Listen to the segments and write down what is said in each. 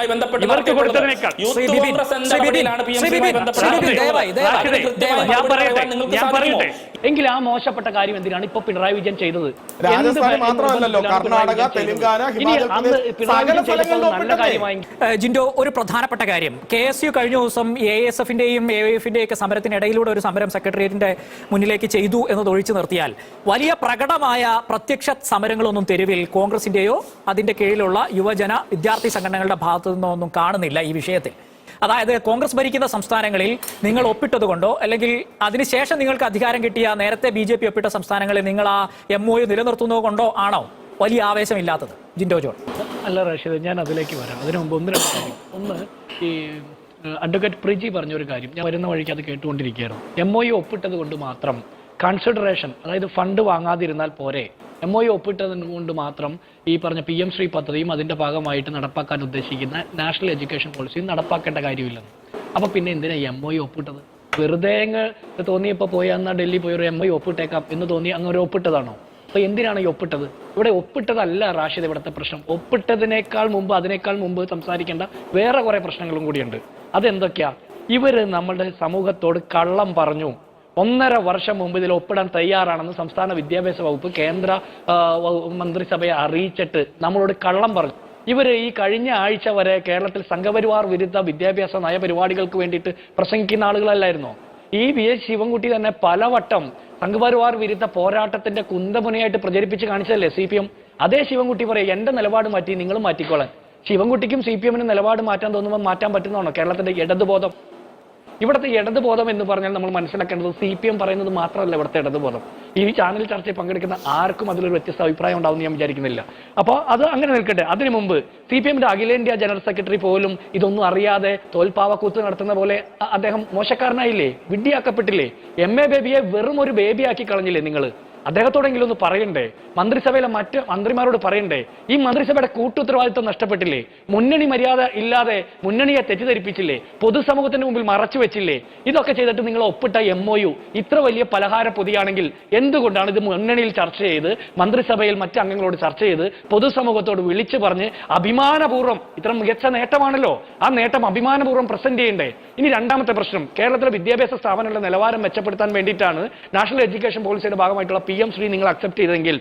ഇവർക്ക് കൊടുത്തതിനേക്കാൾ ഞാൻ പറയട്ടെ എങ്കിൽ ആ മോശപ്പെട്ട കാര്യം എന്തിനാണ് ഇപ്പൊ പിണറായി വിജയൻ ചെയ്തത്? ജിൻഡോ, ഒരു പ്രധാനപ്പെട്ട കാര്യം, KSU കഴിഞ്ഞ ദിവസം ASFന്റെയും AIFന്റെയും ഒക്കെ സമരത്തിനിടയിലൂടെ ഒരു സമരം സെക്രട്ടേറിയറ്റിന്റെ മുന്നിലേക്ക് ചെയ്തു എന്നത് ഒഴിച്ചു നിർത്തിയാൽ വലിയ പ്രകടമായ പ്രത്യക്ഷ സമരങ്ങളൊന്നും തെരുവിൽ കോൺഗ്രസിന്റെയോ അതിന്റെ കീഴിലുള്ള യുവജന വിദ്യാർത്ഥി സംഘടനകളുടെ ഭാഗത്തു നിന്നൊന്നും കാണുന്നില്ല ഈ വിഷയത്തിൽ. അതായത് കോൺഗ്രസ് ഭരിക്കുന്ന സംസ്ഥാനങ്ങളിൽ നിങ്ങൾ ഒപ്പിട്ടതുകൊണ്ടോ അല്ലെങ്കിൽ അതിനുശേഷം നിങ്ങൾക്ക് അധികാരം കിട്ടിയ നേരത്തെ BJP ഒപ്പിട്ട സംസ്ഥാനങ്ങളിൽ നിങ്ങൾ ആ MOU നിലനിർത്തുന്നത് കൊണ്ടോ ആണോ വലിയ ആവേശമില്ലാത്തത്? ജിൻഡോ ജോൺ. അല്ല റാഷിദ്, ഞാൻ അതിലേക്ക് വരാം. അതിനു മുമ്പ് ഒന്ന് രണ്ട് കാര്യം. ഒന്ന്, ഈ അഡ്വക്കേറ്റ് പ്രിജി പറഞ്ഞൊരു കാര്യം ഞാൻ വരുന്ന വഴിക്ക് അത് കേട്ടുകൊണ്ടിരിക്കുകയായിരുന്നു. MOU ഒപ്പിട്ടത് കൊണ്ട് മാത്രം കൺസിഡറേഷൻ, അതായത് ഫണ്ട് വാങ്ങാതിരുന്നാൽ പോരെ, MOU ഒപ്പിട്ടത് കൊണ്ട് മാത്രം ഈ പറഞ്ഞ PM ശ്രീ പദ്ധതിയും അതിന്റെ ഭാഗമായിട്ട് നടപ്പാക്കാൻ ഉദ്ദേശിക്കുന്ന നാഷണൽ എഡ്യൂക്കേഷൻ പോളിസിയും നടപ്പാക്കേണ്ട കാര്യമില്ലെന്ന്. അപ്പൊ പിന്നെ എന്തിനാ MOU ഒപ്പിട്ടത്? വെറുതെ തോന്നിയപ്പോൾ പോയി എന്നാൽ ഡൽഹി പോയി ഒരു MOU ഒപ്പിട്ടേക്കാം എന്ന് തോന്നി അങ്ങനെ ഒപ്പിട്ടതാണോ? അപ്പൊ എന്തിനാണ് ഈ ഒപ്പിട്ടത്? ഇവിടെ ഒപ്പിട്ടതല്ല റാഷിദ് ഇവിടുത്തെ പ്രശ്നം. ഒപ്പിട്ടതിനേക്കാൾ മുമ്പ്, അതിനേക്കാൾ മുമ്പ് സംസാരിക്കേണ്ട വേറെ കുറെ പ്രശ്നങ്ങളും കൂടിയുണ്ട്. അതെന്തൊക്കെയാ? ഇവര് നമ്മളുടെ സമൂഹത്തോട് കള്ളം പറഞ്ഞു. 1.5 വർഷം മുമ്പ് ഇതിൽ ഒപ്പിടാൻ തയ്യാറാണെന്ന് സംസ്ഥാന വിദ്യാഭ്യാസ വകുപ്പ് കേന്ദ്ര മന്ത്രിസഭയെ അറിയിച്ചിട്ട് നമ്മളോട് കള്ളം പറഞ്ഞു. ഇവര് ഈ കഴിഞ്ഞ ആഴ്ച വരെ കേരളത്തിൽ സംഘപരിവാർ വിരുദ്ധ വിദ്യാഭ്യാസ നയപരിപാടികൾക്ക് വേണ്ടിയിട്ട് പ്രസംഗിക്കുന്ന ആളുകളല്ലായിരുന്നോ? ഈ VS ശിവൻകുട്ടി തന്നെ പലവട്ടം സംഘപരിവാർ വിരുദ്ധ പോരാട്ടത്തിന്റെ കുന്തമുനയായിട്ട് പ്രചരിപ്പിച്ച് കാണിച്ചതല്ലേ CPM? അതേ ശിവൻകുട്ടി പറയും എന്റെ നിലപാട് മാറ്റി നിങ്ങൾ മാറ്റിക്കോളാൻ. ശിവൻകുട്ടിക്കും CPMനും നിലപാട് മാറ്റാൻ തോന്നുമ്പോൾ മാറ്റാൻ പറ്റുന്നതാണോ കേരളത്തിന്റെ ഇടതുബോധം? ഇവിടുത്തെ ഇടതുബോധം എന്ന് പറഞ്ഞാൽ നമ്മൾ മനസ്സിലാക്കേണ്ടത് CPM പറയുന്നത് മാത്രമല്ല ഇവിടുത്തെ ഇടതുബോധം. ഈ ചാനൽ ചർച്ചയിൽ പങ്കെടുക്കുന്ന ആർക്കും അതിലൊരു വ്യത്യസ്ത അഭിപ്രായം ഉണ്ടാവും ഞാൻ വിചാരിക്കുന്നില്ല. അപ്പോൾ അത് അങ്ങനെ നിൽക്കട്ടെ. അതിനു മുമ്പ് CPMന്റെ അഖിലേന്ത്യാ ജനറൽ സെക്രട്ടറി പോലും ഇതൊന്നും അറിയാതെ തോൽപ്പാവക്കൂത്ത് നടത്തുന്ന പോലെ അദ്ദേഹം മോശക്കാരനായില്ലേ? വിഡ്ഢിയാക്കപ്പെട്ടില്ലേ? MA ബേബിയെ വെറും ഒരു ബേബിയാക്കി കളഞ്ഞില്ലേ നിങ്ങൾ? അദ്ദേഹത്തോടെങ്കിലും ഒന്ന് പറയണ്ടേ? മന്ത്രിസഭയിലെ മറ്റ് മന്ത്രിമാരോട് പറയണ്ടേ? ഈ മന്ത്രിസഭയുടെ കൂട്ടുത്തരവാദിത്വം നഷ്ടപ്പെട്ടില്ലേ? മുന്നണി മര്യാദ ഇല്ലാതെ മുന്നണിയെ തെറ്റിദ്ധരിപ്പിച്ചില്ലേ? പൊതുസമൂഹത്തിന് മുമ്പിൽ മറച്ചു വെച്ചില്ലേ? ഇതൊക്കെ ചെയ്തിട്ട് നിങ്ങൾ ഒപ്പിട്ട MOU ഇത്ര വലിയ പലഹാര പൊതിയാണെങ്കിൽ എന്തുകൊണ്ടാണ് ഇത് മുന്നണിയിൽ ചർച്ച ചെയ്ത് മന്ത്രിസഭയിൽ മറ്റ് അംഗങ്ങളോട് ചർച്ച ചെയ്ത് പൊതുസമൂഹത്തോട് വിളിച്ചു പറഞ്ഞ് അഭിമാനപൂർവ്വം, ഇത്ര മികച്ച നേട്ടമാണല്ലോ, ആ നേട്ടം അഭിമാനപൂർവ്വം പ്രസന്റ് ചെയ്യണ്ടേ? ഇനി രണ്ടാമത്തെ പ്രശ്നം, കേരളത്തിലെ വിദ്യാഭ്യാസ സ്ഥാപനങ്ങളുടെ നിലവാരം മെച്ചപ്പെടുത്താൻ വേണ്ടിയിട്ടാണ് നാഷണൽ എഡ്യൂക്കേഷൻ പോളിസിയുടെ ഭാഗമായിട്ടുള്ള PM ശ്രീ നിങ്ങൾ അക്സെപ്റ്റ് ചെയ്തെങ്കിൽ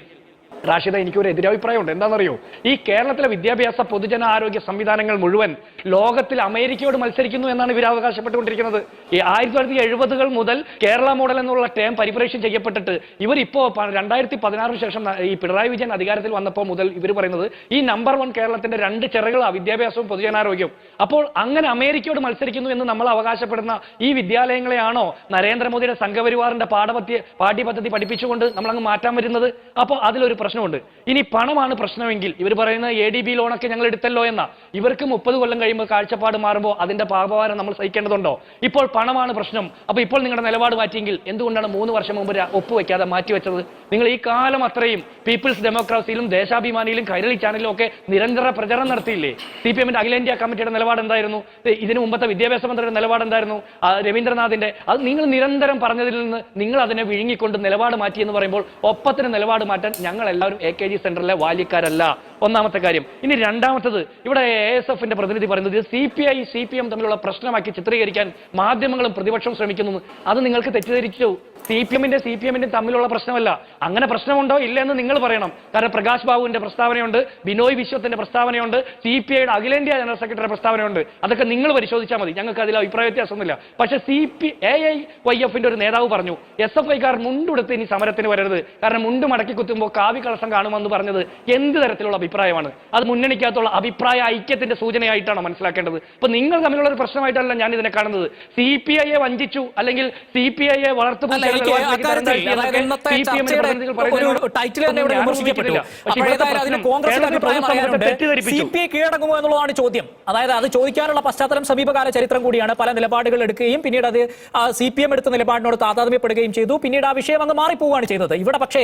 റാഷിദ, എനിക്കൊരു എതിരഭിപ്രായമുണ്ട്. എന്താണെന്നറിയോ? ഈ കേരളത്തിലെ വിദ്യാഭ്യാസ പൊതുജന ആരോഗ്യ സംവിധാനങ്ങൾ മുഴുവൻ ലോകത്തിൽ അമേരിക്കയോട് മത്സരിക്കുന്നു എന്നാണ് ഇവർ അവകാശപ്പെട്ടുകൊണ്ടിരിക്കുന്നത്. ഈ 1970 മുതൽ കേരള മോഡൽ എന്നുള്ള ടേം പരിപ്രേക്ഷ്യം ചെയ്യപ്പെട്ടിട്ട് ഇവരിപ്പോ 2016 ശേഷം ഈ പിണറായി വിജയൻ അധികാരത്തിൽ വന്നപ്പോൾ മുതൽ ഇവർ പറയുന്നത് ഈ നമ്പർ 1 കേരളത്തിന്റെ 2 ചെറുകളാണ് വിദ്യാഭ്യാസവും പൊതുജനാരോഗ്യവും. അപ്പോൾ അങ്ങനെ അമേരിക്കയോട് മത്സരിക്കുന്നു എന്ന് നമ്മൾ അവകാശപ്പെടുന്ന ഈ വിദ്യാലയങ്ങളെയാണോ നരേന്ദ്രമോദിയുടെ സംഘപരിവാറിന്റെ പാഠ്യപദ്ധതി പഠിപ്പിച്ചുകൊണ്ട് നമ്മളങ്ങ് മാറ്റാൻ വരുന്നത്? അപ്പോൾ അതിലൊരു പ്രശ്നമുണ്ട്. ഇനി പണമാണ് പ്രശ്നമെങ്കിൽ ഇവർ പറയുന്നത് ADB ലോണൊക്കെ ഞങ്ങൾ എടുത്തല്ലോ എന്ന. ഇവർക്ക് 30 കൊല്ലം കഴിയുമ്പോൾ കാഴ്ചപ്പാട് മാറുമ്പോൾ അതിന്റെ പാപഭാരം നമ്മൾ സഹിക്കേണ്ടതുണ്ടോ? ഇപ്പോൾ പണമാണ് പ്രശ്നം. അപ്പൊ ഇപ്പോൾ നിങ്ങളുടെ നിലപാട് മാറ്റിയെങ്കിൽ എന്തുകൊണ്ടാണ് 3 വർഷം മുമ്പ് ഒപ്പുവെക്കാതെ മാറ്റിവെച്ചത്? നിങ്ങൾ ഈ കാലം അത്രയും പീപ്പിൾസ് ഡെമോക്രസിയിലും ദേശാഭിമാനിയിലും കൈരളി ചാനലിലും ഒക്കെ നിരന്തര പ്രചരണം നടത്തിയില്ലേ? CPMന്റെ അഖിലേന്ത്യാ കമ്മിറ്റിയുടെ നിലപാട് എന്തായിരുന്നു? ഇതിനു മുമ്പത്തെ വിദ്യാഭ്യാസ മന്ത്രിയുടെ നിലപാട് എന്തായിരുന്നു? രവീന്ദ്രനാഥിന്റെ. അത് നിങ്ങൾ നിരന്തരം പറഞ്ഞതിൽ നിന്ന് നിങ്ങൾ അതിനെ വിഴുങ്ങിക്കൊണ്ട് നിലപാട് മാറ്റി എന്ന് പറയുമ്പോൾ ഒപ്പത്തിന് നിലപാട് മാറ്റാൻ ഞങ്ങൾ എല്ലാവരും AKG സെന്ററിലെ ബാല്യക്കാരല്ല. ഒന്നാമത്തെ കാര്യം. ഇനി രണ്ടാമത്തത്, ഇവിടെ ASFന്റെ പ്രതിനിധി പറയുന്നത് CPI CPM തമ്മിലുള്ള പ്രശ്നമാക്കി ചിത്രീകരിക്കാൻ മാധ്യമങ്ങളും പ്രതിപക്ഷവും ശ്രമിക്കുന്നു. അത് നിങ്ങൾക്ക് തെറ്റിദ്ധരിച്ചു. CPMന്റെയും തമ്മിലുള്ള പ്രശ്നമല്ല. അങ്ങനെ പ്രശ്നമുണ്ടോ ഇല്ലെന്ന് നിങ്ങൾ പറയണം. കാരണം പ്രകാശ് ബാബുവിന്റെ പ്രസ്താവനയുണ്ട്, ബിനോയ് വിശ്വത്തിന്റെ പ്രസ്താവനയുണ്ട്, CPIയുടെ അഖിലേന്ത്യാ ജനറൽ സെക്രട്ടറിയുടെ പ്രസ്താവനയുണ്ട്. അതൊക്കെ നിങ്ങൾ പരിശോധിച്ചാൽ മതി. ഞങ്ങൾക്ക് അതിൽ അഭിപ്രായ വ്യത്യാസമൊന്നുമില്ല. പക്ഷേ AIYFന്റെ ഒരു നേതാവ് പറഞ്ഞു SFIക്കാർ മുണ്ടെടുത്ത് ഇനി സമരത്തിന് വരരുത്, കാരണം മുണ്ട് മടക്കി കുത്തുമ്പോൾ കാവി കളസം കാണുമെന്ന് പറഞ്ഞത് എന്ത് തരത്തിലുള്ള അഭിപ്രായമാണ്? അത് മുന്നണിക്കകത്തുള്ള അഭിപ്രായ ഐക്യത്തിന്റെ സൂചനയായിട്ടാണ് മനസ്സിലാക്കേണ്ടത്. അപ്പൊ നിങ്ങൾ തമ്മിലുള്ള ഒരു പ്രശ്നമായിട്ടല്ല ഞാൻ ഇതിനെ കാണുന്നത്. CPIയെ വഞ്ചിച്ചു അല്ലെങ്കിൽ CPIയെ വളർത്തു കീഴടങ്ങുമോ എന്നുള്ളതാണ് ചോദ്യം. അതായത് അത് ചോദിക്കാനുള്ള പശ്ചാത്തലം സമീപകാല ചരിത്രം കൂടിയാണ്. പല നിലപാടുകൾ എടുക്കുകയും പിന്നീട് അത് CPM എടുത്ത നിലപാടിനോട് താതാത്മ്യപ്പെടുകയും ചെയ്തു. പിന്നീട് ആ വിഷയം അങ്ങ് മാറിപ്പോവുകയാണ് ചെയ്തത്. ഇവിടെ പക്ഷേ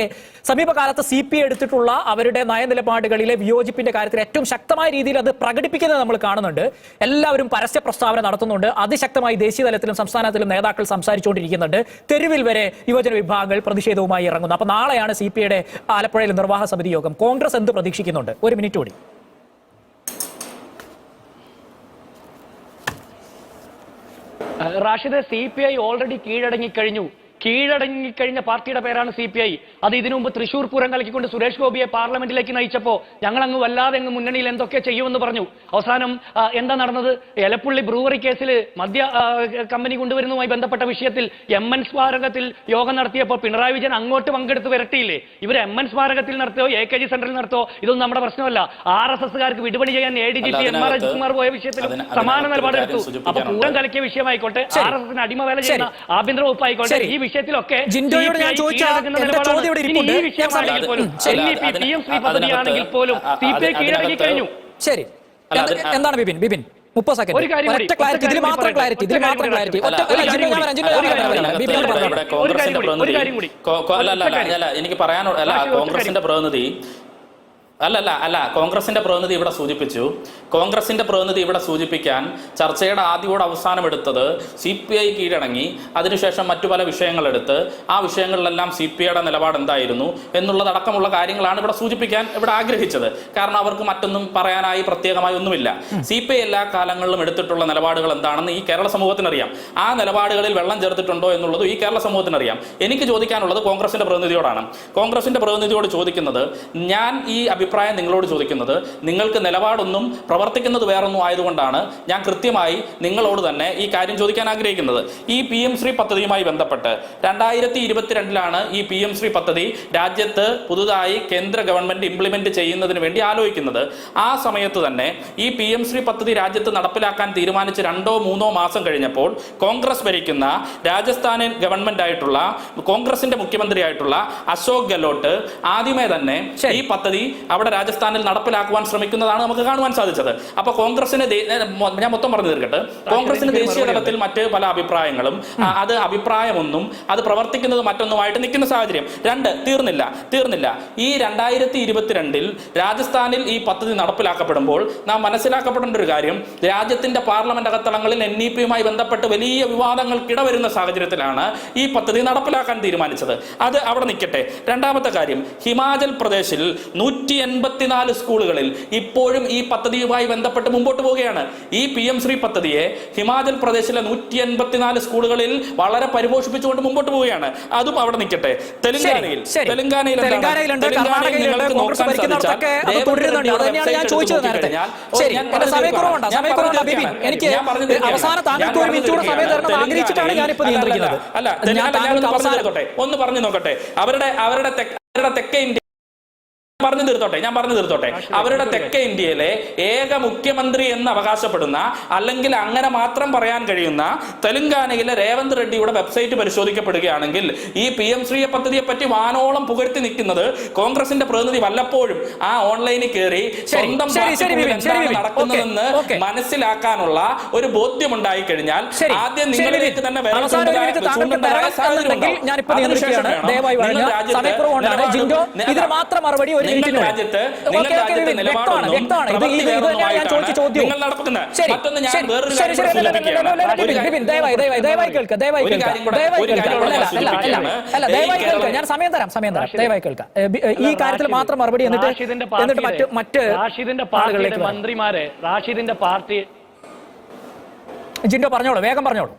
സമീപകാലത്ത് CPI എടുത്തിട്ടുള്ള അവരുടെ നയനിലപാടുകളിലെ വിയോജിപ്പിന്റെ കാര്യത്തിൽ ഏറ്റവും ശക്തമായ രീതിയിൽ അത് പ്രകടിപ്പിക്കുന്നത് നമ്മൾ കാണുന്നുണ്ട്. എല്ലാവരും പരസ്യ പ്രസ്താവന നടത്തുന്നുണ്ട്. അതിശക്തമായി ദേശീയ തലത്തിലും സംസ്ഥാനത്തിലും നേതാക്കൾ സംസാരിച്ചുകൊണ്ടിരിക്കുന്നുണ്ട്. തെരുവിൽ വരെ യുവജന വിഭാഗങ്ങൾ പ്രതിഷേധവുമായി ഇറങ്ങുന്നു. അപ്പൊ നാളെയാണ് CPIയുടെ ആലപ്പുഴയിൽ നിർവാഹക സമിതി യോഗം. കോൺഗ്രസ് എന്ത് പ്രതീക്ഷിക്കുന്നുണ്ട്? ഒരു മിനിറ്റ് കൂടി. റാഷിദ്, CPI ഓൾറെഡി കീഴടങ്ങിക്കഴിഞ്ഞ പാർട്ടിയുടെ പേരാണ് CPI. അത് ഇതിനു മുമ്പ് തൃശൂർ പൂരം കലക്കിക്കൊണ്ട് സുരേഷ് ഗോപിയെ പാർലമെന്റിലേക്ക് നയിച്ചപ്പോൾ ഞങ്ങൾ അങ്ങ് വല്ലാതെ അങ്ങ് മുന്നണിയിൽ എന്തൊക്കെ ചെയ്യുമെന്ന് പറഞ്ഞു. അവസാനം എന്താ നടന്നത്? എലപ്പുള്ളി ബ്രൂവറി കേസിൽ മദ്യ കമ്പനി കൊണ്ടുവരുന്നതുമായി ബന്ധപ്പെട്ട വിഷയത്തിൽ MN സ്മാരകത്തിൽ യോഗം നടത്തിയപ്പോൾ പിണറായി വിജയൻ അങ്ങോട്ട് പങ്കെടുത്ത് വരട്ടിയില്ലേ? ഇവർ MN സ്മാരകത്തിൽ നടത്തിയോ AKG സെന്ററിൽ നടത്തിയോ ഇതൊന്നും നമ്മുടെ പ്രശ്നമല്ല. RSSകാർക്ക് വിടുപണി ചെയ്യാൻ ADGP MR അജിത്കുമാർ പോയ വിഷയത്തിൽ സമാന നിലപാടെടുത്തു. അപ്പൊ പൂരം കലക്കിയ വിഷയമായിക്കോട്ടെ, RSSന് അടിമ വേല ചെയ്യുന്ന ആഭ്യന്തര വകുപ്പ് ആയിക്കോട്ടെ, ഈ വിഷയത്തിലൊക്കെ ജിൻഡോയോട് ഞാൻ ചോദിച്ച എന്റെ ചോദ്യം ഇവിടെ ഇരിപ്പുണ്ട്. ഈ വിഷയമാണെങ്കിൽ പോലും PM3 പദ്ധതിയാണെങ്കിൽ പോലും CPI കീഴടങ്ങി കഴിഞ്ഞു. ശരി, എന്താണ് ബിപിൻ 30 സെക്കൻഡ് ഒറ്റ ക്ലാരിറ്റി, ഇതിൽ മാത്രം ക്ലാരിറ്റി. എനിക്ക് പറയാനുള്ള കോൺഗ്രസിന്റെ പ്രതിനിധി കോൺഗ്രസിന്റെ പ്രതിനിധി ഇവിടെ സൂചിപ്പിച്ചു. കോൺഗ്രസിന്റെ പ്രതിനിധി ഇവിടെ സൂചിപ്പിക്കാൻ ചർച്ചയുടെ ആദ്യോട് അവസാനം എടുത്തത് CPI കീഴടങ്ങി, അതിനുശേഷം മറ്റു പല വിഷയങ്ങളെടുത്ത് ആ വിഷയങ്ങളിലെല്ലാം CPIയുടെ നിലപാട് എന്തായിരുന്നു എന്നുള്ളതടക്കമുള്ള കാര്യങ്ങളാണ് ഇവിടെ സൂചിപ്പിക്കാൻ ഇവിടെ ആഗ്രഹിച്ചത്. കാരണം അവർക്ക് മറ്റൊന്നും പറയാനായി പ്രത്യേകമായി ഒന്നുമില്ല. CPI എല്ലാ കാലങ്ങളിലും എടുത്തിട്ടുള്ള നിലപാടുകൾ എന്താണെന്ന് ഈ കേരള സമൂഹത്തിനറിയാം. ആ നിലപാടുകളിൽ വെള്ളം ചേർത്തിട്ടുണ്ടോ എന്നുള്ളതും ഈ കേരള സമൂഹത്തിനറിയാം. എനിക്ക് ചോദിക്കാനുള്ളത് കോൺഗ്രസിന്റെ പ്രതിനിധിയോടാണ്. കോൺഗ്രസിന്റെ പ്രതിനിധിയോട് ചോദിക്കുന്നത്, ഞാൻ ഈ അഭിപ്രായം നിങ്ങളോട് ചോദിക്കുന്നത്, നിങ്ങൾക്ക് നിലപാടൊന്നും പ്രവർത്തിക്കുന്നത് വേറൊന്നും ആയതുകൊണ്ടാണ് ഞാൻ കൃത്യമായി നിങ്ങളോട് തന്നെ ഈ കാര്യം ചോദിക്കാൻ ആഗ്രഹിക്കുന്നത്. ഈ PM3 പദ്ധതിയുമായി ബന്ധപ്പെട്ട് 2022 ഈ PM3 പദ്ധതി രാജ്യത്ത് പുതുതായി കേന്ദ്ര ഗവൺമെന്റ് ഇംപ്ലിമെന്റ് ചെയ്യുന്നതിന് വേണ്ടി ആലോചിക്കുന്നത്. ആ സമയത്ത് തന്നെ ഈ PM3 പദ്ധതി രാജ്യത്ത് നടപ്പിലാക്കാൻ തീരുമാനിച്ച് 2-3 മാസം കഴിഞ്ഞപ്പോൾ കോൺഗ്രസ് ഭരിക്കുന്ന രാജസ്ഥാൻ ഗവൺമെന്റ് ആയിട്ടുള്ള കോൺഗ്രസിന്റെ മുഖ്യമന്ത്രിയായിട്ടുള്ള അശോക് ഗെഹ്ലോട്ട് ആദ്യമേ തന്നെ ഈ പദ്ധതി അവിടെ രാജസ്ഥാനിൽ നടപ്പിലാക്കുവാൻ ശ്രമിക്കുന്നതാണ് നമുക്ക് കാണുവാൻ സാധിച്ചത്. അപ്പൊ കോൺഗ്രസിന്, ഞാൻ മൊത്തം പറഞ്ഞു തീർക്കട്ടെ, കോൺഗ്രസിന് ദേശീയ തലത്തിൽ മറ്റ് പല അഭിപ്രായങ്ങളും, അത് അഭിപ്രായമൊന്നും അത് പ്രവർത്തിക്കുന്നത് മറ്റൊന്നുമായിട്ട് നിൽക്കുന്ന സാഹചര്യം. തീർന്നില്ല. ഈ 2022 രാജസ്ഥാനിൽ ഈ പദ്ധതി നടപ്പിലാക്കപ്പെടുമ്പോൾ നാം മനസ്സിലാക്കപ്പെടേണ്ട ഒരു കാര്യം, രാജ്യത്തിന്റെ പാർലമെന്റ് അകത്തളങ്ങളിൽ NEP-യുമായി ബന്ധപ്പെട്ട് വലിയ വിവാദങ്ങൾക്കിടവരുന്ന സാഹചര്യത്തിലാണ് ഈ പദ്ധതി നടപ്പിലാക്കാൻ തീരുമാനിച്ചത്. അത് അവിടെ നിൽക്കട്ടെ. രണ്ടാമത്തെ കാര്യം, ഹിമാചൽ പ്രദേശിൽ 184 സ്കൂളുകളിൽ ഇപ്പോഴും ഈ പദ്ധതിയുമായി ബന്ധപ്പെട്ട് മുമ്പോട്ട് പോവുകയാണ്. ഈ PM3 പദ്ധതിയെ ഹിമാചൽ പ്രദേശിലെ 184 സ്കൂളുകളിൽ വളരെ പരിപോഷിപ്പിച്ചുകൊണ്ട് മുമ്പോട്ട് പോവുകയാണ്. അതും അവിടെ നിൽക്കട്ടെ. തെലങ്കാനയിൽ ഒന്ന് പറഞ്ഞു നോക്കട്ടെ. അവരുടെ തെക്കേ ഇന്ത്യ ഞാൻ പറഞ്ഞു തീർത്തോട്ടെ. അവരുടെ തെക്കേ ഇന്ത്യയിലെ ഏക മുഖ്യമന്ത്രി എന്ന് അവകാശപ്പെടുന്ന, അല്ലെങ്കിൽ അങ്ങനെ മാത്രം പറയാൻ കഴിയുന്ന തെലങ്കാനയിലെ രേവന്ത് റെഡ്ഡിയുടെ വെബ്സൈറ്റ് പരിശോധിക്കപ്പെടുകയാണെങ്കിൽ ഈ PM3 പദ്ധതിയെ പറ്റി വാനോളം പുകഴ്ത്തി നിൽക്കുന്നത് കോൺഗ്രസിന്റെ പ്രതിനിധി വല്ലപ്പോഴും ആ ഓൺലൈനിൽ കയറി സ്വന്തം നടക്കുന്നതെന്ന് മനസ്സിലാക്കാനുള്ള ഒരു ബോധ്യമുണ്ടായി കഴിഞ്ഞാൽ ആദ്യം നിങ്ങളിലേക്ക് തന്നെ രാജ്യത്ത് നിലപാടൊന്നും നടക്കുന്ന മറ്റൊന്ന് ഞാൻ ഞാൻ സമയം തരാം ദയവായി കേൾക്കാം. ഈ കാര്യത്തിൽ മാത്രം മറുപടി എന്നിട്ട് മറ്റ് റാഷിദിന്റെ പാർട്ടി ജിൻഡോ പറഞ്ഞോളൂ, വേഗം പറഞ്ഞോളൂ.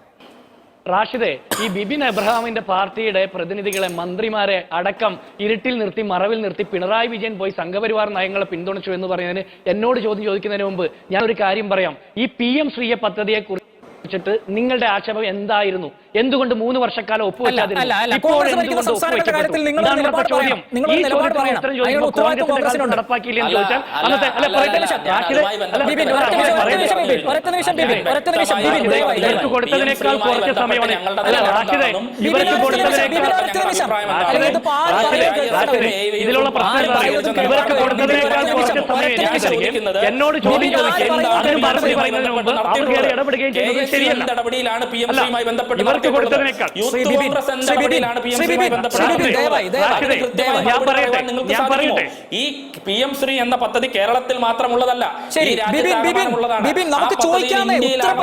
റാഷിദെ, ഈ ബിബിൻ എബ്രഹാമിന്റെ പാർട്ടിയുടെ പ്രതിനിധികളെ, മന്ത്രിമാരെ അടക്കം ഇരുട്ടിൽ നിർത്തി, മറവിൽ നിർത്തി പിണറായി വിജയൻ പോയി സംഘപരിവാർ നയങ്ങളെ പിന്തുണച്ചു എന്ന് പറയുന്നതിന് എന്നോട് ചോദിക്കുന്നതിന് മുമ്പ് ഞാൻ ഒരു കാര്യം പറയാം. ഈ PM3 പദ്ധതിയെ കുറിച്ചിട്ട് നിങ്ങളുടെ ആക്ഷേപം എന്തായിരുന്നു? എന്തുകൊണ്ട് 3 വർഷക്കാലം ഒപ്പുവെച്ചാതിരുന്നു? കൊടുത്തതിനേക്കാൾ കുറച്ച് സമയമാണ് ഇതിലുള്ള പ്രശ്നം. ഇവർക്ക് കൊടുത്തതിനേക്കാൾ കുറച്ച് സമയം എന്നോട് ചോദ്യം ചോദിക്കുകയും അതിന് മറുപടി പറയുന്നതിന് മുമ്പ് അവർ കയറി ഇടപെടുകയും ചെയ്യുന്നത് ശരിയല്ല. നടപടിയിലാണ് PM3യുമായി ബന്ധപ്പെട്ട് ഈ PM3 എന്ന പദ്ധതി കേരളത്തിൽ മാത്രമുള്ളതല്ല, നമുക്ക് ചോദിക്കാമേ, ഉത്തരം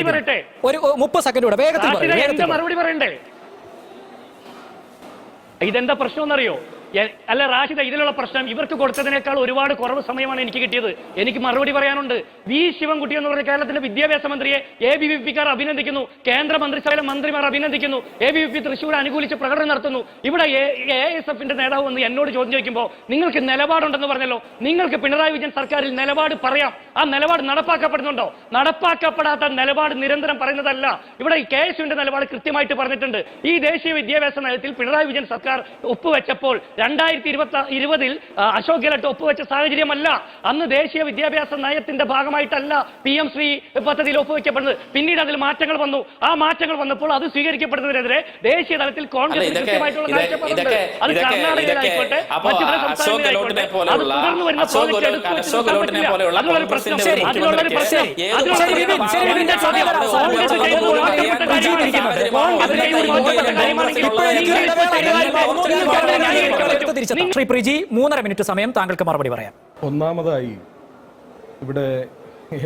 പറയട്ടെ. ഒരു 30 സെക്കൻഡ് കൂടെ വേഗത്തിൽ മറുപടി പറയണ്ടേ? ഇതെന്താ പ്രശ്നം എന്നറിയോ? അല്ല റാഷിദ, ഇതിലുള്ള പ്രശ്നം ഇവർക്ക് കൊടുത്തതിനേക്കാൾ ഒരുപാട് കുറവ് സമയമാണ് എനിക്ക് കിട്ടിയത്. എനിക്ക് മറുപടി പറയാനുണ്ട്. വി ശിവൻകുട്ടി എന്ന് പറഞ്ഞ കേരളത്തിന്റെ വിദ്യാഭ്യാസ മന്ത്രിയെ ABVP-ക്കാർ അഭിനന്ദിക്കുന്നു, കേന്ദ്ര മന്ത്രിസഭയിലെ മന്ത്രിമാർ അഭിനന്ദിക്കുന്നു, ABVP തൃശ്ശൂർ അനുകൂലിച്ച് പ്രകടനം നടത്തുന്നു. ഇവിടെ AISF-ന്റെ നേതാവ് വന്ന് എന്നോട് ചോദ്യം ചോദിക്കുമ്പോൾ നിങ്ങൾക്ക് നിലപാടുണ്ടെന്ന് പറഞ്ഞല്ലോ. നിങ്ങൾക്ക് പിണറായി വിജയൻ സർക്കാരിൽ നിലപാട് പറയാം. ആ നിലപാട് നടപ്പാക്കപ്പെടുന്നുണ്ടോ? നടപ്പാക്കപ്പെടാത്ത നിലപാട് നിരന്തരം പറയുന്നതല്ല. ഇവിടെ ഈ KSUവിന്റെ നിലപാട് കൃത്യമായിട്ട് പറഞ്ഞിട്ടുണ്ട്. ഈ ദേശീയ വിദ്യാഭ്യാസ നയത്തിൽ പിണറായി വിജയൻ സർക്കാർ ഒപ്പുവെച്ചപ്പോൾ 2020 അശോക് ഗെഹ്ലോട്ട് ഒപ്പുവെച്ച സാഹചര്യമല്ല. അന്ന് ദേശീയ വിദ്യാഭ്യാസ നയത്തിന്റെ ഭാഗമായിട്ടല്ല PM ശ്രീ പദ്ധതിയിൽ ഒപ്പുവെക്കപ്പെടുന്നത്. പിന്നീട് അതിൽ മാറ്റങ്ങൾ വന്നു. ആ മാറ്റങ്ങൾ വന്നപ്പോൾ അത് സ്വീകരിക്കപ്പെടുന്നതിനെതിരെ ദേശീയ തലത്തിൽ കോൺഗ്രസ് കൃത്യമായിട്ടുള്ള കാഴ്ചപ്പാടുണ്ട്. അത് കർണാടകയിലായിക്കോട്ടെ, മറ്റു പല സംസ്ഥാനങ്ങളിലായിക്കോട്ടെ, അത് തുടർന്ന് വരുന്ന പ്രോജക്റ്റ് അതിനുള്ളൊരു പ്രശ്നം. അതിനുള്ളൊരു പ്രശ്നം ശ്രീ പ്രിജി 3.5 മിനിറ്റ് സമയം, താങ്കൾക്ക് മറുപടി പറയാം. ഒന്നാമതായി ഇവിടെ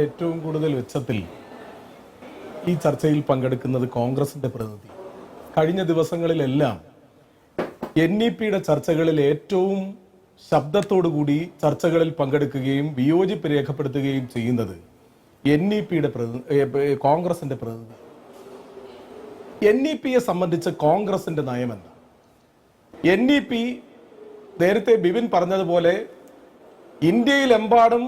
ഏറ്റവും കൂടുതൽ ഉച്ചത്തിൽ ഈ ചർച്ചയിൽ പങ്കെടുക്കുന്നത് കോൺഗ്രസിന്റെ പ്രതിനിധി. കഴിഞ്ഞ ദിവസങ്ങളിലെല്ലാം NEP-യുടെ ചർച്ചകളിൽ ഏറ്റവും ശബ്ദത്തോടുകൂടി ചർച്ചകളിൽ പങ്കെടുക്കുകയും വിയോജിപ്പ് രേഖപ്പെടുത്തുകയും ചെയ്യുന്നത് NEP-യുടെ കോൺഗ്രസിന്റെ പ്രതിനിധി. NEP-യെ സംബന്ധിച്ച് കോൺഗ്രസിന്റെ നയമെന്താണ്? NEP നേരത്തെ ബിപിൻ പറഞ്ഞതുപോലെ ഇന്ത്യയിലെമ്പാടും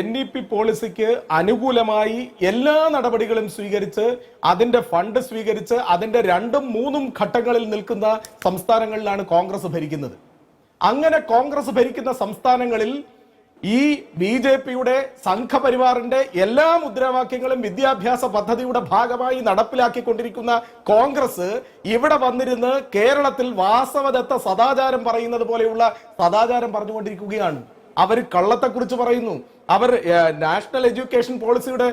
NEP പോളിസിക്ക് അനുകൂലമായി എല്ലാ നടപടികളും സ്വീകരിച്ച് അതിന്റെ ഫണ്ട് സ്വീകരിച്ച് അതിന്റെ 2ഉം 3ഉം ഘട്ടങ്ങളിൽ നിൽക്കുന്ന സംസ്ഥാനങ്ങളിലാണ് കോൺഗ്രസ് ഭരിക്കുന്നത്. അങ്ങനെ കോൺഗ്രസ് ഭരിക്കുന്ന സംസ്ഥാനങ്ങളിൽ ഈ BJP-യുടെ സംഘപരിവാറിന്റെ എല്ലാ മുദ്രാവാക്യങ്ങളും വിദ്യാഭ്യാസ പദ്ധതിയുടെ ഭാഗമായി നടപ്പിലാക്കിക്കൊണ്ടിരിക്കുന്ന കോൺഗ്രസ് ഇവിടെ വന്നിരുന്ന് കേരളത്തിൽ വാസവദത്ത സദാചാരം പറയുന്നത് പോലെയുള്ള സദാചാരം പറഞ്ഞുകൊണ്ടിരിക്കുകയാണ്. അവർ കള്ളത്തെക്കുറിച്ച് പറയുന്നു. അവർ നാഷണൽ എഡ്യൂക്കേഷൻ പോളിസിയുടെ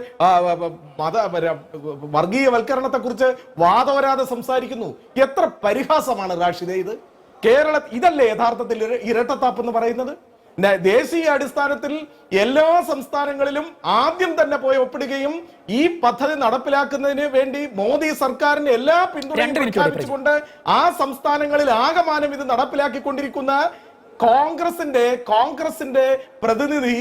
വർഗീയവൽക്കരണത്തെക്കുറിച്ച് വാദോരാതെ സംസാരിക്കുന്നു. എത്ര പരിഹാസമാണ് റാഷിദേ ഇത്! ഇതല്ലേ യഥാർത്ഥത്തിൽ ഇരട്ടത്താപ്പ് എന്ന് പറയുന്നത്? ദേശീയ അടിസ്ഥാനത്തിൽ എല്ലാ സംസ്ഥാനങ്ങളിലും ആദ്യം തന്നെ പോയി ഒപ്പിടുകയും ഈ പദ്ധതി നടപ്പിലാക്കുന്നതിന് വേണ്ടി മോദി സർക്കാരിന് എല്ലാ പിന്തുണയും പ്രഖ്യാപിച്ചുകൊണ്ട് ആ സംസ്ഥാനങ്ങളിൽ ആകമാനം ഇത് നടപ്പിലാക്കിക്കൊണ്ടിരിക്കുന്ന കോൺഗ്രസിന്റെ പ്രതിനിധി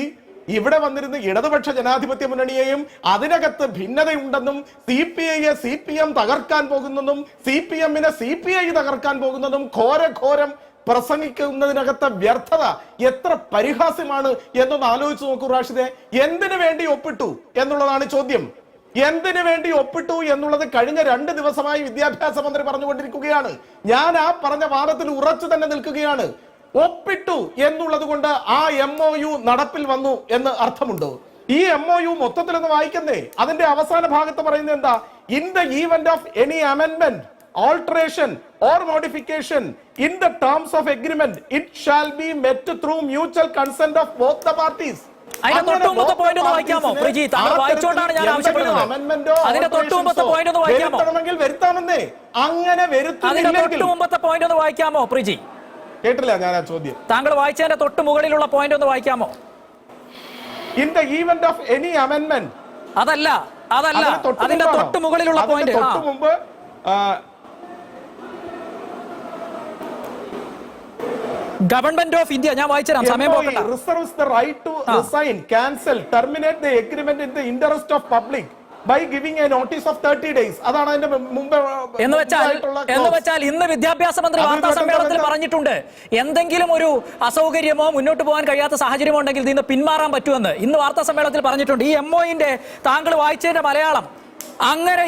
ഇവിടെ വന്നിരുന്ന് ഇടതുപക്ഷ ജനാധിപത്യ മുന്നണിയെയും അതിനകത്ത് ഭിന്നതയുണ്ടെന്നും CPI-യെ CPM തകർക്കാൻ പോകുന്നതും CPM-നെ CPI തകർക്കാൻ പോകുന്നതും ഘോരം പ്രസംഗിക്കുന്നതിനകത്തെ വ്യർത്ഥത എത്ര പരിഹാസ്യമാണ് എന്നൊന്ന് ആലോചിച്ച് നോക്കൂ റാഷിദേ. എന്തിനു വേണ്ടി ഒപ്പിട്ടു എന്നുള്ളതാണ് ചോദ്യം. എന്തിനു വേണ്ടി ഒപ്പിട്ടു എന്നുള്ളത് കഴിഞ്ഞ 2 ദിവസമായി വിദ്യാഭ്യാസ മന്ത്രി പറഞ്ഞുകൊണ്ടിരിക്കുകയാണ്. ഞാൻ ആ പറഞ്ഞ വാദത്തിൽ ഉറച്ചു തന്നെ നിൽക്കുകയാണ്. ഒപ്പിട്ടു എന്നുള്ളത് കൊണ്ട് ആ MOU നടപ്പിൽ വന്നു എന്ന് അർത്ഥമുണ്ടോ? ഈ MOU മൊത്തത്തിലൊന്ന് വായിക്കുന്നേ. അതിന്റെ അവസാന ഭാഗത്ത് പറയുന്നത് എന്താ? In the event of any amendment, alteration or modification in the terms of agreement, it shall be met through mutual consent of both the parties. അതിന്റെ തൊട്ടുമുമ്പത്തെ പോയിന്റ് ഒന്ന് വായിക്കാമോ പ്രിജി? താങ്കൾ വായിച്ചോണ്ടാണ് ഞാൻ ആവശ്യപ്പെടുന്നത്. അതിന്റെ തൊട്ടുമുമ്പത്തെ പോയിന്റ് ഒന്ന് വായിക്കാമോ? വരുത്താമെന്നേ. അങ്ങനെ അതിന്റെ തൊട്ടുമുമ്പത്തെ പോയിന്റ് ഒന്ന് വായിക്കാമോ പ്രിജി? കേട്ടില്ല ഞാൻ ആ ചോദ്യം. താങ്കൾ വായിച്ചതിന്റെ തൊട്ട് മുകളിലുള്ള പോയിന്റ് ഒന്ന് വായിക്കാമോ? In the event of any amendment. അതല്ല അതിന്റെ തൊട്ട് മുകളിലുള്ള പോയിന്റ്. തൊട്ട് മുമ്പ് ഗവൺമെന്റ് ഓഫ് ഇന്ത്യ, ഞാൻ വായിച്ചുതരാം, സമയം പോകണ്ട. Reserves the right to resign, cancel, terminate the agreement in the interest of public by giving a notice of 30 days. അതാണ് അതിന്റെ മുമ്പ്. എന്ന് വെച്ചാൽ ഇന്ന് വിദ്യാഭ്യാസ മന്ത്രി വാർത്താ സമ്മേളനത്തിൽ പറഞ്ഞിട്ടുണ്ട്, എന്തെങ്കിലും ഒരു അസൗകര്യമോ മുന്നോട്ട് പോകാൻ കഴിയാത്ത സാഹചര്യമോ ഉണ്ടെങ്കിൽ ഇതിന് പിന്മാറാൻ പറ്റുമെന്ന് ഇന്ന് വാർത്താ സമ്മേളനത്തിൽ പറഞ്ഞിട്ടുണ്ട്. ഈ MOU-ന്റെ താങ്കൾ വായിച്ചതിന്റെ മലയാളം, അങ്ങനെ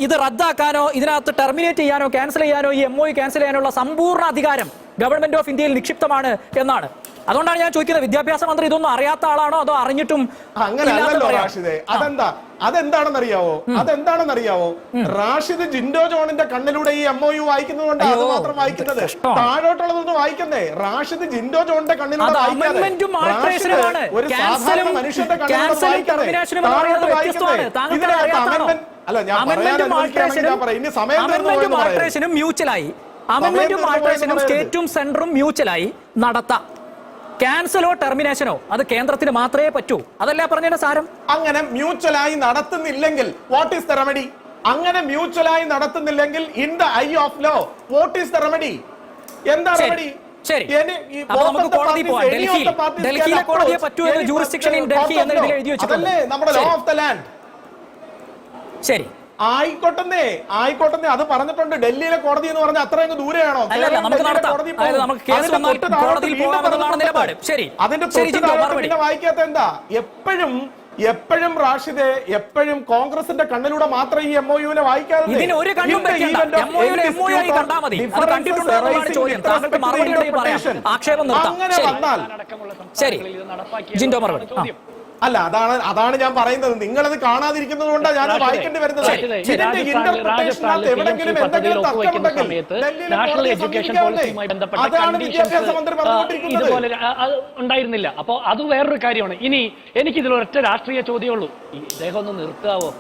ഇത് റദ്ദാക്കാനോ ഇതിനകത്ത് ടെർമിനേറ്റ് ചെയ്യാനോ ക്യാൻസൽ ചെയ്യാനോ ഈ MOU ക്യാൻസൽ ചെയ്യാനുള്ള സമ്പൂർണ്ണ അധികാരം ഗവൺമെന്റ് ഓഫ് ഇന്ത്യയിൽ നിക്ഷിപ്തമാണ് എന്നാണ്. അതുകൊണ്ടാണ് ഞാൻ ചോദിക്കുന്നത്, വിദ്യാഭ്യാസ മന്ത്രി ഇതൊന്നും അറിയാത്ത ആളാണോ അതോ അറിഞ്ഞിട്ടും? അങ്ങനെയല്ലോ റാഷിദേ. അതെന്താണെന്നറിയാവോ? റാഷിദ് ജിൻഡോ ജോണിന്റെ കണ്ണിലൂടെ ഈ MOU വായിക്കുന്നതുകൊണ്ട് അത് മാത്രം വായിക്കുന്നത്. താഴോട്ടുള്ളതൊന്നും വായിക്കുന്നേ. റാഷിദ് ജിൻഡോ ജോണിന്റെ കണ്ണിലൂടെ ഒരു സാധാരണ മനുഷ്യന്റെ കണ്ണിലൂടെ അല്ല. ഞാൻ ഇനി സമയം മ്യൂച്വലായി അമെൻമെന്റും ആൾട്ടറേഷനും സ്റ്റേറ്റും സെന്ററും മ്യൂച്വലായി നടത്താം. ക്യാൻസലോ ടെർമിനേഷനോ അത് കേന്ദ്രത്തിന് മാത്രമേ പറ്റൂ. അതല്ല പറഞ്ഞതിന്റെ സാരം. അങ്ങനെ മ്യൂച്വലായി നടത്തുന്നില്ലെങ്കിൽ വാട്ട് ഈസ് ദ റെമഡി? അങ്ങനെ മ്യൂച്വലായി നടത്തുന്നില്ലെങ്കിൽ in the eye of law what is the remedy? എന്താ ശരി. നടപടി? ശരി, ഈ അപ്പൊ നമുക്ക് both of the കോടതി parties, പോവാം. any of the parties ഡൽഹിയിലെ can കോടതിയെ approach പറ്റുമോ എന്ന് any jurisdiction in particular Delhi എന്ന് court of എഴുതി law. വെച്ചിട്ടുണ്ട്. അതല്ലേ നമ്മുടെ ലോ ശരി. Of the land. ശരി, ആയിക്കോട്ടെ അത് പറഞ്ഞിട്ടുണ്ട്. ഡൽഹിയിലെ കോടതി എന്ന് പറഞ്ഞാൽ അത്രയും ദൂരെയാണോ? അല്ലല്ല, നമുക്ക് നടത്താം. അതായത് നമുക്ക് കേസ് വന്നാൽ കോടതിയിൽ പോകാമെന്നതാണ് നിലപാട്. ശരി, അതിന്റെ ശരി ജിൻഡോ, മറുപടി. പിന്നെ വായിക്കാത്ത എന്താ? എപ്പോഴും റാഷിദെ, എപ്പോഴും കോൺഗ്രസിന്റെ കണ്ണിലൂടെ മാത്രം ഈ MOU-നെ വായിക്കാതെ ഇതിന് ഒരു കണ്ണും വെക്കണ്ട. MOU ആയി കണ്ടാൽ മതി. അത് കണ്ടിട്ടുണ്ടോ എന്നുള്ളതാണ് ചോദ്യം. താങ്കൾക്ക് മറുപടി ഉണ്ടെങ്കിൽ പറയാം, ആക്ഷേപം നിർത്താം. അങ്ങനെ വന്നാൽ ശരി, ജിൻഡോ മറുപടി. അല്ല, അതാണ് ഞാൻ പറയുന്നത്. നിങ്ങളത് കാണാതിരിക്കുന്നത് കൊണ്ടാണ് ഞാൻ വായിക്കേണ്ടി വരുന്നത്. ഇതിന്റെ ഇന്റർപ്രിട്ടേഷനകത്ത് എവിടെങ്കിലും എന്തെങ്കിലും തർക്കമുണ്ടെങ്കിൽ നാഷണൽ എഡ്യൂക്കേഷൻ പോളിസിയുമായി ബന്ധപ്പെട്ട അതാണ് വിദ്യാഭ്യാസ മന്ത്രി പറഞ്ഞുകൊണ്ടിരിക്കുന്നത്. ഇതുപോലെ ഉണ്ടായിരുന്നില്ല. അപ്പോൾ അത് വേറൊരു കാര്യമാണ്. ഇനി എനിക്കിതിൽ ഒരൊറ്റ രാഷ്ട്രീയ ചോദ്യമുള്ളൂ. ഇദ്ദേഹം ഒന്ന് നിർത്താവോ?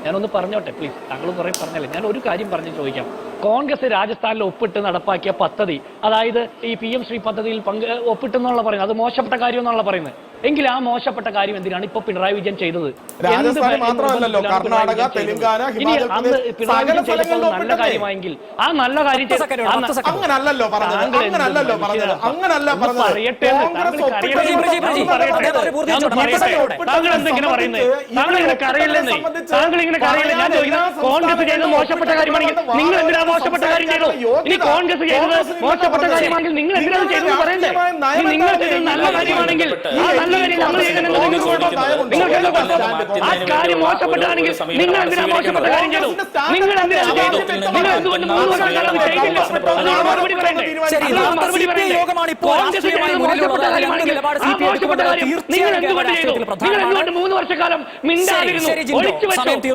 ഞാനൊന്ന് പറഞ്ഞോട്ടെ പ്ലീസ്. താങ്കൾ കുറെ പറഞ്ഞല്ലേ, ഞാൻ ഒരു കാര്യം പറഞ്ഞ് ചോദിക്കാം. കോൺഗ്രസ് രാജസ്ഥാനിൽ ഒപ്പിട്ട് നടപ്പാക്കിയ പദ്ധതി, അതായത് ഈ PM ശ്രീ പദ്ധതിയിൽ ഒപ്പിട്ടെന്നുള്ള പറയുന്നത്, അത് മോശപ്പെട്ട കാര്യം എന്നുള്ള പറയുന്നത്. എങ്കിൽ ആ മോശപ്പെട്ട കാര്യം എന്തിനാണ് ഇപ്പൊ പിണറായി വിജയൻ ചെയ്തത്? രാജസ്ഥാൻ മാത്രമല്ലല്ലോ, കർണാടക, തെലങ്കാന, ഹിമാചൽ പ്രദേശ് നല്ല കാര്യമായെങ്കിൽ ആ നല്ല കാര്യം അങ്ങനല്ലോ പറഞ്ഞത്. അങ്ങനല്ല പറഞ്ഞത്. താങ്കൾ എന്തെങ്കിലും പറയുന്നത്? താങ്കൾ ഇങ്ങനെ കരയില്ലെന്നേ. താങ്കൾ ഇങ്ങനെ കരയില്ല. ഞാൻ ചോദിക്കുന്നത്, കോൺഗ്രസ് ചെയ്തത് മോശപ്പെട്ട കാര്യമാണെങ്കിൽ നിങ്ങൾ എന്തിനാ മോശപ്പെട്ട കാര്യം ചെയ്തു? ഇനി കോൺഗ്രസ് ചെയ്തത് മോശപ്പെട്ട കാര്യമാണെങ്കിൽ നിങ്ങൾ എന്തിനാ ചെയ്തത് പറയണ്ടേ? നിങ്ങൾ ചെയ്തത് നല്ല കാര്യമാണെങ്കിൽ ആ നല്ല കാര്യം നമ്മൾ ചെയ്തെങ്കിൽ നിങ്ങൾക്ക് കുഴപ്പമില്ല. ആ കാര്യം മോശപ്പെട്ടാണെങ്കിൽ നിങ്ങൾ എന്തിനാ മോശപ്പെട്ട കാര്യം ചെയ്തു? നിങ്ങൾ എന്തിനാ ചെയ്തു? നിങ്ങൾ എന്തുകൊണ്ട് 3 വർഷം കാലം ചെയ്തില്ല? അതിനുള്ള മറുപടി പറയണ്ടേ? മറുപടി പറയണ്ടേ? കോൺഗ്രസ് ചെയ്തത് മോശപ്പെട്ട കാര്യമാണെങ്കിൽ ആ മോശപ്പെട്ട കാര്യം നിങ്ങൾ എന്തുകൊണ്ട് ചെയ്തു? നിങ്ങൾ എന്തുകൊണ്ട് 3 വർഷക്കാലം മിണ്ടാതിരുന്നു? ഒളിച്ചു വെച്ചു.